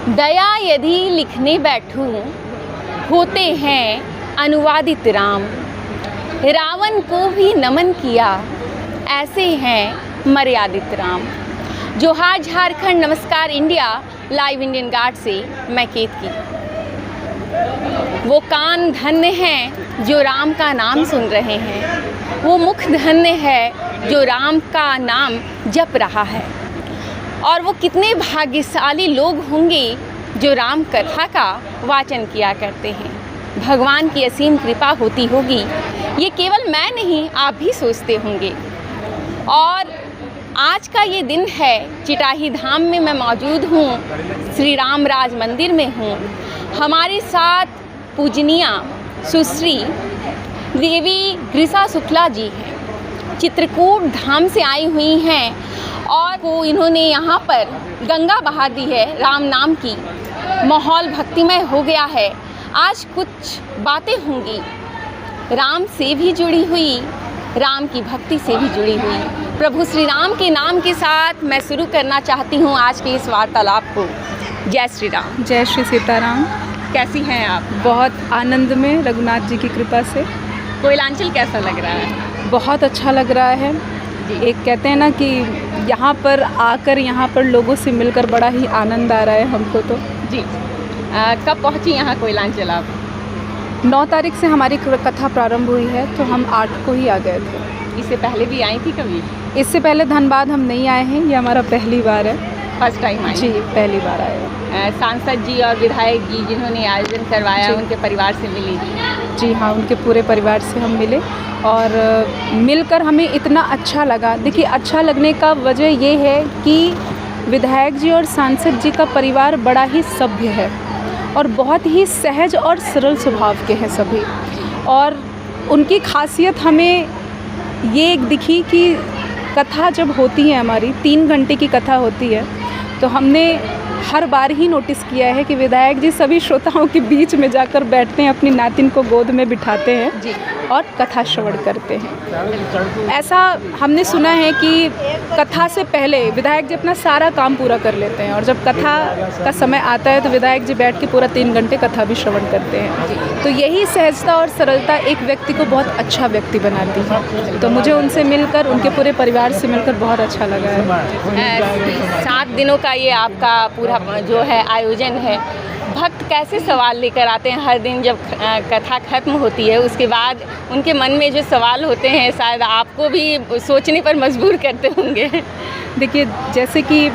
दया यदि लिखने बैठूं, होते हैं अनुवादित राम। रावण को भी नमन किया, ऐसे हैं मर्यादित राम। जोहार झारखंड, नमस्कार इंडिया। लाइव इंडियन गार्ड से मैं केतकी। वो कान धन्य हैं जो राम का नाम सुन रहे हैं, वो मुख धन्य है जो राम का नाम जप रहा है। और वो कितने भाग्यशाली लोग होंगे जो राम कथा का वाचन किया करते हैं। भगवान की असीम कृपा होती होगी, ये केवल मैं नहीं आप भी सोचते होंगे। और आज का ये दिन है, चिटाही धाम में मैं मौजूद हूँ, श्री राम राज मंदिर में हूँ। हमारे साथ पूजनिया सुश्री देवी गृसा शुक्ला जी हैं, चित्रकूट धाम से आई हुई हैं और वो इन्होंने यहाँ पर गंगा बहा दी है। राम नाम की माहौल भक्तिमय हो गया है। आज कुछ बातें होंगी राम से भी जुड़ी हुई, राम की भक्ति से भी जुड़ी हुई। प्रभु श्री राम के नाम के साथ मैं शुरू करना चाहती हूँ आज के इस वार्तालाप को। जय श्री राम। जय श्री सीताराम। कैसी हैं आप? बहुत आनंद में, रघुनाथ जी की कृपा से। कोयलांचल कैसा लग रहा है? बहुत अच्छा लग रहा है। एक कहते हैं ना कि यहाँ पर आकर, यहाँ पर लोगों से मिलकर बड़ा ही आनंद आ रहा है हमको तो। जी। कब पहुँची यहाँ कोयलांचल आप? 9 तारीख से हमारी कथा प्रारंभ हुई है, तो हम 8 को ही आ गए थे। इससे पहले भी आई थी कभी? इससे पहले धनबाद हम नहीं आए हैं, ये हमारा पहली बार है। फर्स्ट टाइम आए? जी, पहली बार आए हैं। सांसद जी और विधायक जी जिन्होंने आयोजन करवाया, उनके परिवार से मिली? जी हाँ, उनके पूरे परिवार से हम मिले और मिलकर हमें इतना अच्छा लगा। देखिए, अच्छा लगने का वजह ये है कि विधायक जी और सांसद जी का परिवार बड़ा ही सभ्य है और बहुत ही सहज और सरल स्वभाव के हैं सभी। और उनकी खासियत हमें ये एक दिखी कि कथा जब होती है, हमारी 3 घंटे की कथा होती है, तो हमने हर बार ही नोटिस किया है कि विधायक जी सभी श्रोताओं के बीच में जाकर बैठते हैं, अपनी नातिन को गोद में बिठाते हैं जी, और कथा श्रवण करते हैं। ऐसा हमने सुना है कि कथा से पहले विधायक जी अपना सारा काम पूरा कर लेते हैं और जब कथा का समय आता है तो विधायक जी बैठ के पूरा 3 घंटे कथा भी श्रवण करते हैं। तो यही सहजता और सरलता एक व्यक्ति को बहुत अच्छा व्यक्ति बनाती है। तो मुझे उनसे मिलकर, उनके पूरे परिवार से मिलकर बहुत अच्छा लगा है। 7 दिनों का ये आपका पूरा जो है आयोजन है। भक्त कैसे सवाल लेकर आते हैं हर दिन? जब कथा खत्म होती है उसके बाद उनके मन में जो सवाल होते हैं शायद आपको भी सोचने पर मजबूर करते होंगे। देखिए, जैसे कि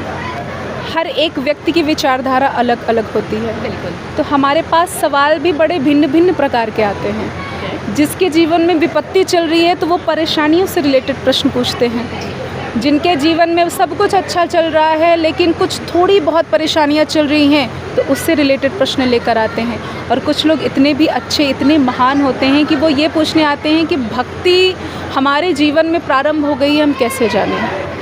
हर एक व्यक्ति की विचारधारा अलग अलग होती है। बिल्कुल। तो हमारे पास सवाल भी बड़े भिन्न भिन्न प्रकार के आते हैं। जिसके जीवन में विपत्ति चल रही है तो वो परेशानियों से रिलेटेड प्रश्न पूछते हैं। जिनके जीवन में सब कुछ अच्छा चल रहा है लेकिन कुछ थोड़ी बहुत परेशानियां चल रही हैं तो उससे रिलेटेड प्रश्न लेकर आते हैं। और कुछ लोग इतने भी अच्छे, इतने महान होते हैं कि वो ये पूछने आते हैं कि भक्ति हमारे जीवन में प्रारंभ हो गई है, हम कैसे जानें।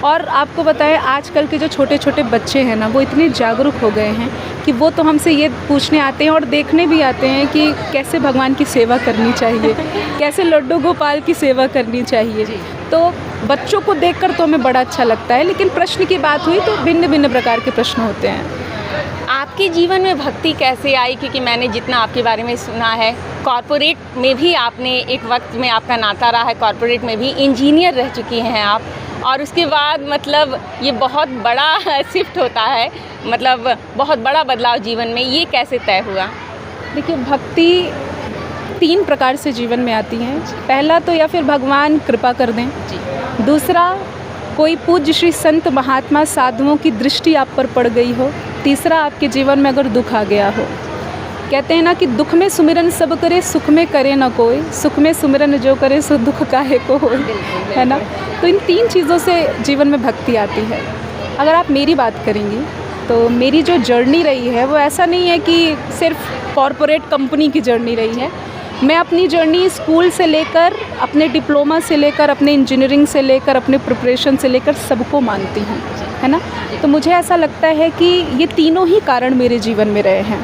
और आपको बताएं, आजकल के जो छोटे छोटे बच्चे हैं ना, वो इतने जागरूक हो गए हैं कि वो तो हमसे ये पूछने आते हैं और देखने भी आते हैं कि कैसे भगवान की सेवा करनी चाहिए, कैसे लड्डू गोपाल की सेवा करनी चाहिए। तो बच्चों को देखकर तो हमें बड़ा अच्छा लगता है, लेकिन प्रश्न की बात हुई तो भिन्न भिन्न प्रकार के प्रश्न होते हैं। आपके जीवन में भक्ति कैसे आई? क्योंकि मैंने जितना आपके बारे में सुना है, कॉरपोरेट में भी आपने एक वक्त में आपका नाता रहा है, कॉरपोरेट में भी इंजीनियर रह चुकी हैं आप, और उसके बाद मतलब ये बहुत बड़ा शिफ्ट होता है, मतलब बहुत बड़ा बदलाव जीवन में, ये कैसे तय हुआ? देखिए, भक्ति 3 प्रकार से जीवन में आती हैं। पहला तो या फिर भगवान कृपा कर दें, दूसरा कोई पूज्य श्री संत महात्मा साधुओं की दृष्टि आप पर पड़ गई हो, तीसरा आपके जीवन में अगर दुख आ गया हो। कहते हैं ना कि दुख में सुमिरन सब करे, सुख में करे न कोई, सुख में सुमिरन जो करे सो दुख काहे को होए, है ना। तो इन 3 चीज़ों से जीवन में भक्ति आती है। अगर आप मेरी बात करेंगी तो मेरी जो जर्नी रही है वो ऐसा नहीं है कि सिर्फ कॉरपोरेट कंपनी की जर्नी रही है। मैं अपनी जर्नी स्कूल से लेकर, अपने डिप्लोमा से लेकर, अपने इंजीनियरिंग से लेकर, अपने प्रिपरेशन से लेकर सबको मानती हूँ, है ना। तो मुझे ऐसा लगता है कि ये तीनों ही कारण मेरे जीवन में रहे हैं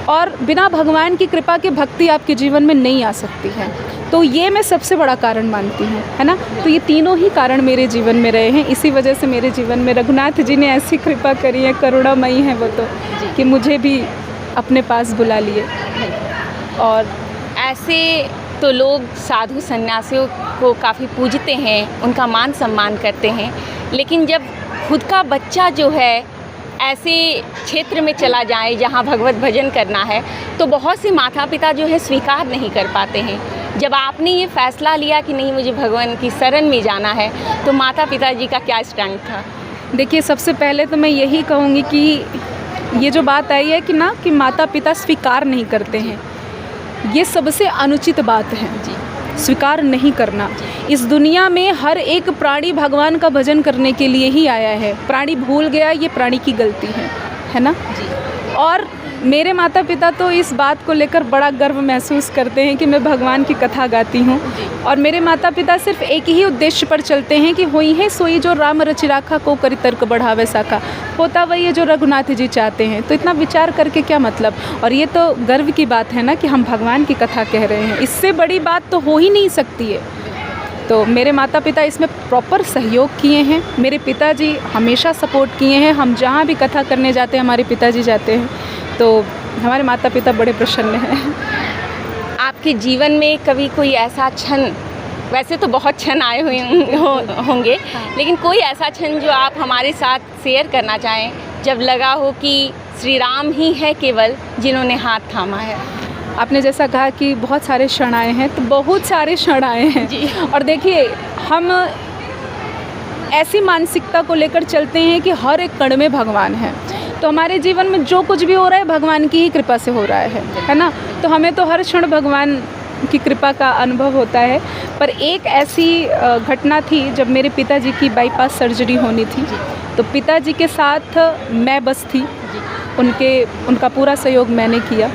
और बिना भगवान की कृपा के भक्ति आपके जीवन में नहीं आ सकती है। तो ये मैं सबसे बड़ा कारण मानती हूँ, है ना। तो ये तीनों ही कारण मेरे जीवन में रहे हैं, इसी वजह से मेरे जीवन में रघुनाथ जी ने ऐसी कृपा करी है, करुणामयी है वो तो, कि मुझे भी अपने पास बुला लिए। और ऐसे तो लोग साधु सन्यासियों को काफ़ी पूजते हैं, उनका मान सम्मान करते हैं, लेकिन जब खुद का बच्चा जो है ऐसे क्षेत्र में चला जाए जहाँ भगवत भजन करना है, तो बहुत से माता पिता जो है स्वीकार नहीं कर पाते हैं। जब आपने ये फ़ैसला लिया कि नहीं मुझे भगवान की शरण में जाना है, तो माता पिता जी का क्या स्टैंड था? देखिए, सबसे पहले तो मैं यही कहूँगी कि ये जो बात आई है कि ना कि माता पिता स्वीकार नहीं करते हैं, ये सबसे अनुचित बात है जी। स्वीकार नहीं करना। इस दुनिया में हर एक प्राणी भगवान का भजन करने के लिए ही आया है। प्राणी भूल गया, ये प्राणी की गलती है ना जी। और मेरे माता पिता तो इस बात को लेकर बड़ा गर्व महसूस करते हैं कि मैं भगवान की कथा गाती हूँ। और मेरे माता पिता सिर्फ एक ही उद्देश्य पर चलते हैं कि होई है सोई जो राम रचि राखा को करि तर्क बढ़ावे साखा, होता वही है जो रघुनाथ जी चाहते हैं। तो इतना विचार करके क्या मतलब। और ये तो गर्व की बात है ना कि हम भगवान की कथा कह रहे हैं, इससे बड़ी बात तो हो ही नहीं सकती है। तो मेरे माता पिता इसमें प्रॉपर सहयोग किए हैं। मेरे पिताजी हमेशा सपोर्ट किए हैं। हम जहाँ भी कथा करने जाते हैं हमारे पिताजी जाते हैं, तो हमारे माता पिता बड़े प्रसन्न हैं। आपके जीवन में कभी कोई ऐसा क्षण, वैसे तो बहुत क्षण आए हुए होंगे, लेकिन कोई ऐसा क्षण जो आप हमारे साथ शेयर करना चाहें, जब लगा हो कि श्री राम ही है केवल जिन्होंने हाथ थामा है? आपने जैसा कहा कि बहुत सारे क्षण आए हैं, तो बहुत सारे क्षण आए हैं जी। और देखिए, हम ऐसी मानसिकता को लेकर चलते हैं कि हर एक कण में भगवान है। तो हमारे जीवन में जो कुछ भी हो रहा है भगवान की ही कृपा से हो रहा है ना। तो हमें तो हर क्षण भगवान की कृपा का अनुभव होता है। पर एक ऐसी घटना थी जब मेरे पिताजी की बाईपास सर्जरी होनी थी, तो पिताजी के साथ मैं बस थी, उनका पूरा सहयोग मैंने किया।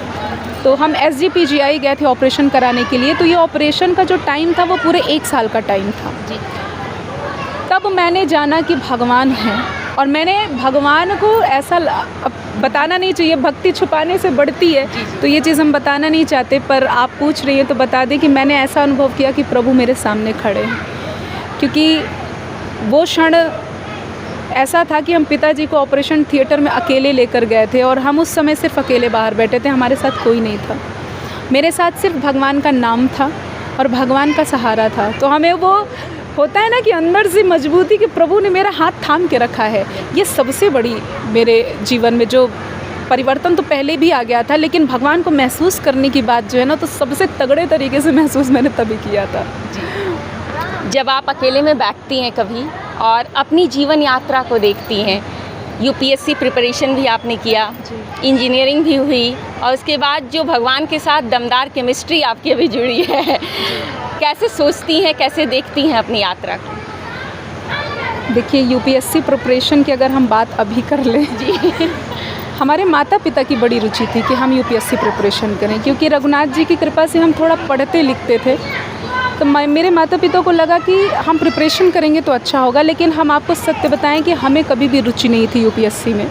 तो हम SGPGI गए थे ऑपरेशन कराने के लिए। तो ये ऑपरेशन का जो टाइम था वो पूरे 1 साल का टाइम था जी। तब मैंने जाना कि भगवान है, और मैंने भगवान को ऐसा, अब बताना नहीं चाहिए, भक्ति छुपाने से बढ़ती है, तो ये चीज़ हम बताना नहीं चाहते, पर आप पूछ रही हैं तो बता दें कि मैंने ऐसा अनुभव किया कि प्रभु मेरे सामने खड़े हैं। क्योंकि वो क्षण ऐसा था कि हम पिताजी को ऑपरेशन थिएटर में अकेले लेकर गए थे, और हम उस समय सिर्फ अकेले बाहर बैठे थे, हमारे साथ कोई नहीं था। मेरे साथ सिर्फ भगवान का नाम था और भगवान का सहारा था। तो हमें वो होता है ना कि अंदर से मजबूती कि प्रभु ने मेरा हाथ थाम के रखा है। ये सबसे बड़ी मेरे जीवन में जो परिवर्तन तो पहले भी आ गया था, लेकिन भगवान को महसूस करने की बात जो है ना, तो सबसे तगड़े तरीके से महसूस मैंने तभी किया था जी। जब आप अकेले में बैठती हैं कभी और अपनी जीवन यात्रा को देखती हैं, UPSC प्रिपरेशन भी आपने किया, इंजीनियरिंग भी हुई, और उसके बाद जो भगवान के साथ दमदार केमिस्ट्री आपकी अभी जुड़ी है, कैसे सोचती हैं, कैसे देखती हैं अपनी यात्रा को? देखिए, UPSC प्रिपरेशन की अगर हम बात अभी कर लें जी, हमारे माता पिता की बड़ी रुचि थी कि हम UPSC प्रिपरेशन करें, क्योंकि रघुनाथ जी की कृपा से हम थोड़ा पढ़ते लिखते थे। तो मेरे माता पिता को लगा कि हम प्रिपरेशन करेंगे तो अच्छा होगा, लेकिन हम आपको सत्य बताएं कि हमें कभी भी रुचि नहीं थी UPSC में।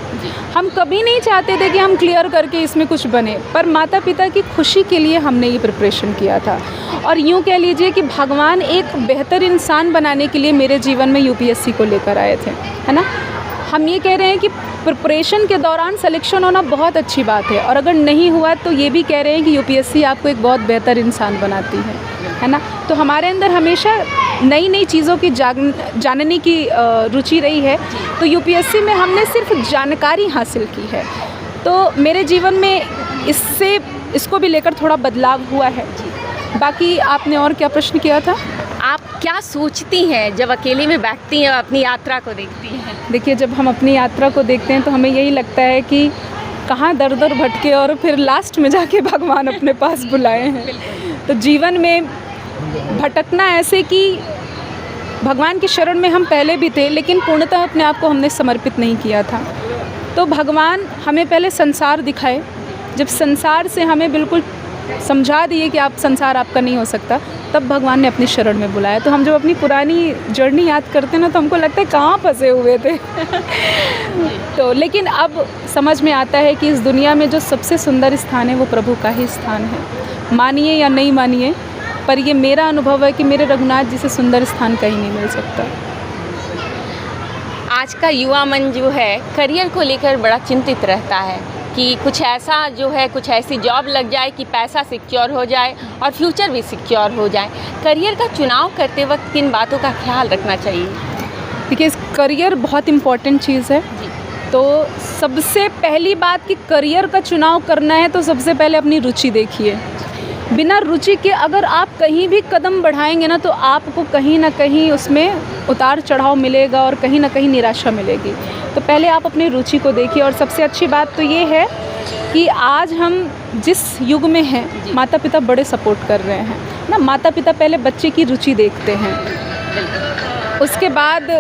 हम कभी नहीं चाहते थे कि हम क्लियर करके इसमें कुछ बने, पर माता पिता की खुशी के लिए हमने ये प्रिपरेशन किया था। और यूँ कह लीजिए कि भगवान एक बेहतर इंसान बनाने के लिए मेरे जीवन में UPSC को लेकर आए थे, है ना। हम ये कह रहे हैं कि प्रिपरेशन के दौरान सिलेक्शन होना बहुत अच्छी बात है, और अगर नहीं हुआ तो ये भी कह रहे हैं कि UPSC आपको एक बहुत बेहतर इंसान बनाती है ना। तो हमारे अंदर हमेशा नई नई चीज़ों की जानने की रुचि रही है। तो UPSC में हमने सिर्फ जानकारी हासिल की है। तो मेरे जीवन में इसको भी लेकर थोड़ा बदलाव हुआ है। बाकी आपने और क्या प्रश्न किया था? आप क्या सोचती हैं जब अकेले में बैठती हैं और अपनी यात्रा को देखती हैं? देखिए, जब हम अपनी यात्रा को देखते हैं तो हमें यही लगता है कि कहाँ दर दर भटके और फिर लास्ट में जाके भगवान अपने पास बुलाए हैं। तो जीवन में भटकना ऐसे कि भगवान की शरण में हम पहले भी थे, लेकिन पूर्णतः अपने आप को हमने समर्पित नहीं किया था। तो भगवान हमें पहले संसार दिखाए, जब संसार से हमें बिल्कुल समझा दिए कि आप संसार आपका नहीं हो सकता, तब भगवान ने अपनी शरण में बुलाया। तो हम जब अपनी पुरानी जर्नी याद करते हैं ना, तो हमको लगता है कहाँ फंसे हुए थे तो लेकिन अब समझ में आता है कि इस दुनिया में जो सबसे सुंदर स्थान है वो प्रभु का ही स्थान है। मानिए या नहीं मानिए, पर ये मेरा अनुभव है कि मेरे रघुनाथ जी से सुंदर स्थान कहीं नहीं मिल सकता। आज का युवा मन जो है करियर को लेकर बड़ा चिंतित रहता है कि कुछ ऐसा जो है, कुछ ऐसी जॉब लग जाए कि पैसा सिक्योर हो जाए और फ्यूचर भी सिक्योर हो जाए। करियर का चुनाव करते वक्त किन बातों का ख्याल रखना चाहिए? देखिए, करियर बहुत इम्पॉर्टेंट चीज़ है। तो सबसे पहली बात कि करियर का चुनाव करना है तो सबसे पहले अपनी रुचि देखिए। बिना रुचि के अगर आप कहीं भी कदम बढ़ाएंगे ना तो आपको कहीं ना कहीं उसमें उतार चढ़ाव मिलेगा और कहीं ना कहीं निराशा मिलेगी। तो पहले आप अपनी रुचि को देखिए। और सबसे अच्छी बात तो ये है कि आज हम जिस युग में हैं, माता पिता बड़े सपोर्ट कर रहे हैं ना। माता पिता पहले बच्चे की रुचि देखते हैं, उसके बाद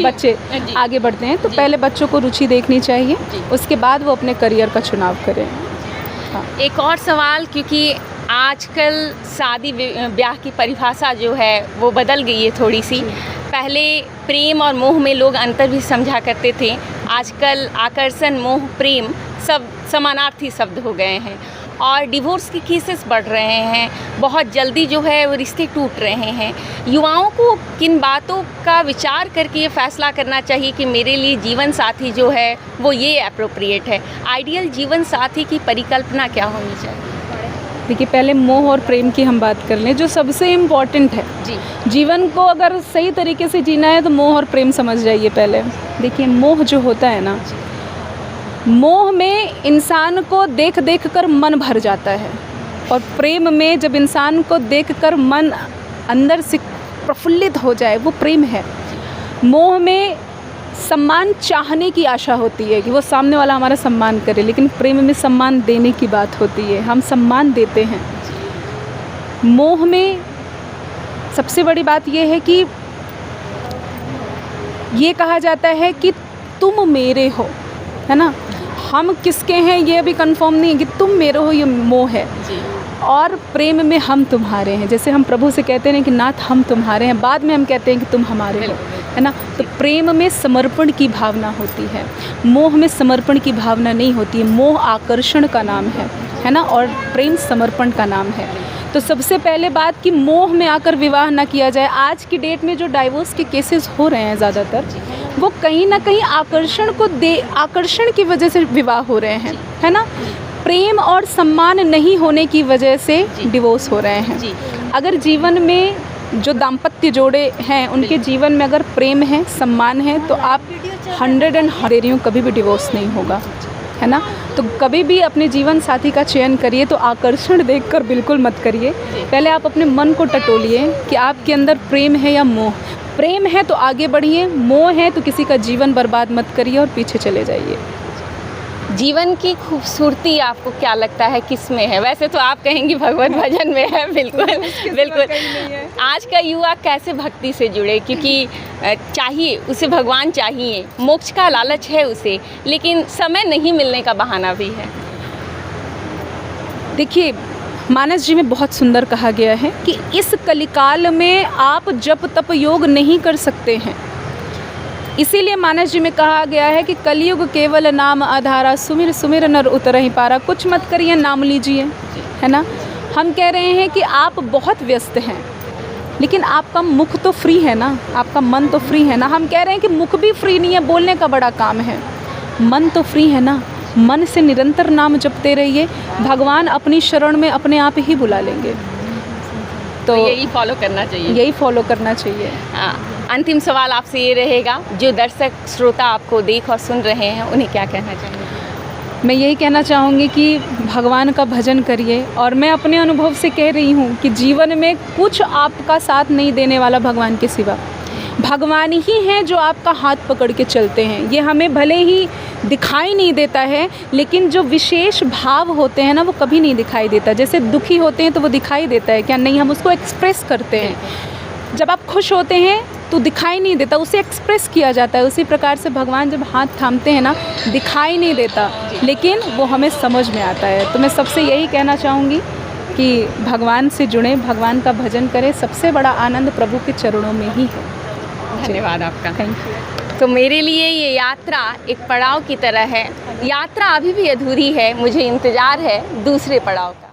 बच्चे आगे बढ़ते हैं। तो पहले बच्चों को रुचि देखनी चाहिए, उसके बाद वो अपने करियर का चुनाव करें। एक और सवाल, क्योंकि आजकल शादी ब्याह की परिभाषा जो है वो बदल गई है थोड़ी सी। पहले प्रेम और मोह में लोग अंतर भी समझा करते थे, आजकल आकर्षण, मोह, प्रेम सब समानार्थी शब्द हो गए हैं और डिवोर्स के केसेस बढ़ रहे हैं। बहुत जल्दी जो है वो रिश्ते टूट रहे हैं। युवाओं को किन बातों का विचार करके ये फैसला करना चाहिए कि मेरे लिए जीवन साथी जो है वो ये अप्रोप्रिएट है? आइडियल जीवन साथी की परिकल्पना क्या होनी चाहिए? देखिए, पहले मोह और प्रेम की हम बात कर लें, जो सबसे इम्पॉर्टेंट है। जीवन को अगर सही तरीके से जीना है तो मोह और प्रेम समझ जाइए पहले। देखिए, मोह जो होता है ना, मोह में इंसान को देख देख कर मन भर जाता है और प्रेम में जब इंसान को देखकर मन अंदर से प्रफुल्लित हो जाए वो प्रेम है। मोह में सम्मान चाहने की आशा होती है कि वो सामने वाला हमारा सम्मान करे, लेकिन प्रेम में सम्मान देने की बात होती है, हम सम्मान देते हैं। मोह में सबसे बड़ी बात ये है कि ये कहा जाता है कि तुम मेरे हो, है ना। हम किसके हैं ये भी कंफर्म नहीं है, कि तुम मेरे हो ये मोह है। और प्रेम में हम तुम्हारे हैं, जैसे हम प्रभु से कहते हैं कि नाथ हम तुम्हारे हैं, बाद में हम कहते हैं कि तुम हमारे हो, है ना। तो प्रेम में समर्पण की भावना होती है, मोह में समर्पण की भावना नहीं होती है। मोह आकर्षण का नाम है ना, और प्रेम समर्पण का नाम है। तो सबसे पहले बात कि मोह में आकर विवाह ना किया जाए। आज की डेट में जो डाइवोर्स के केसेस हो रहे हैं ज़्यादातर, वो कहीं ना कहीं आकर्षण की वजह से विवाह हो रहे हैं, है ना। प्रेम और सम्मान नहीं होने की वजह से डिवोर्स हो रहे हैं। अगर जीवन में जो दाम्पत्य जोड़े हैं उनके जीवन में अगर प्रेम है, सम्मान है, तो आप 100 कभी भी डिवोर्स नहीं होगा, है ना। तो कभी भी अपने जीवन साथी का चयन करिए तो आकर्षण देखकर बिल्कुल मत करिए। पहले आप अपने मन को टटोलिए कि आपके अंदर प्रेम है या मोह। प्रेम है तो आगे बढ़िए, मोह है तो किसी का जीवन बर्बाद मत करिए और पीछे चले जाइए। जीवन की खूबसूरती आपको क्या लगता है किस में है? वैसे तो आप कहेंगी भगवत भजन में है, बिल्कुल बिल्कुल। आज का युवा कैसे भक्ति से जुड़े, क्योंकि चाहिए उसे भगवान चाहिए, मोक्ष का लालच है उसे, लेकिन समय नहीं मिलने का बहाना भी है। देखिए, मानस जी में बहुत सुंदर कहा गया है कि इस कलिकाल में आप जप तप योग नहीं कर सकते हैं। इसीलिए मानस जी में कहा गया है कि कलयुग केवल नाम आधारा, सुमिर सुमिर नर उतर ही पारा। कुछ मत करिए, नाम लीजिए, है ना। हम कह रहे हैं कि आप बहुत व्यस्त हैं, लेकिन आपका मुख तो फ्री है ना, आपका मन तो फ्री है ना। हम कह रहे हैं कि मुख भी फ्री नहीं है, बोलने का बड़ा काम है, मन तो फ्री है ना। मन से निरंतर नाम जपते रहिए, भगवान अपनी शरण में अपने आप ही बुला लेंगे। तो यही फॉलो करना चाहिए, यही फॉलो करना चाहिए। अंतिम सवाल आपसे ये रहेगा, जो दर्शक श्रोता आपको देख और सुन रहे हैं उन्हें क्या कहना चाहेंगे? मैं यही कहना चाहूँगी कि भगवान का भजन करिए। और मैं अपने अनुभव से कह रही हूँ कि जीवन में कुछ आपका साथ नहीं देने वाला भगवान के सिवा। भगवान ही हैं जो आपका हाथ पकड़ के चलते हैं। ये हमें भले ही दिखाई नहीं देता है, लेकिन जो विशेष भाव होते हैं ना वो कभी नहीं दिखाई देता। जैसे दुखी होते हैं तो वो दिखाई देता है क्या? नहीं, हम उसको एक्सप्रेस करते हैं। जब आप खुश होते हैं तो दिखाई नहीं देता, उसे एक्सप्रेस किया जाता है। उसी प्रकार से भगवान जब हाथ थामते हैं ना, दिखाई नहीं देता, लेकिन वो हमें समझ में आता है। तो मैं सबसे यही कहना चाहूँगी कि भगवान से जुड़ें, भगवान का भजन करें। सबसे बड़ा आनंद प्रभु के चरणों में ही है। धन्यवाद आपका। Thank you. तो मेरे लिए ये यात्रा एक पड़ाव की तरह है। यात्रा अभी भी अधूरी है, मुझे इंतज़ार है दूसरे पड़ाव का।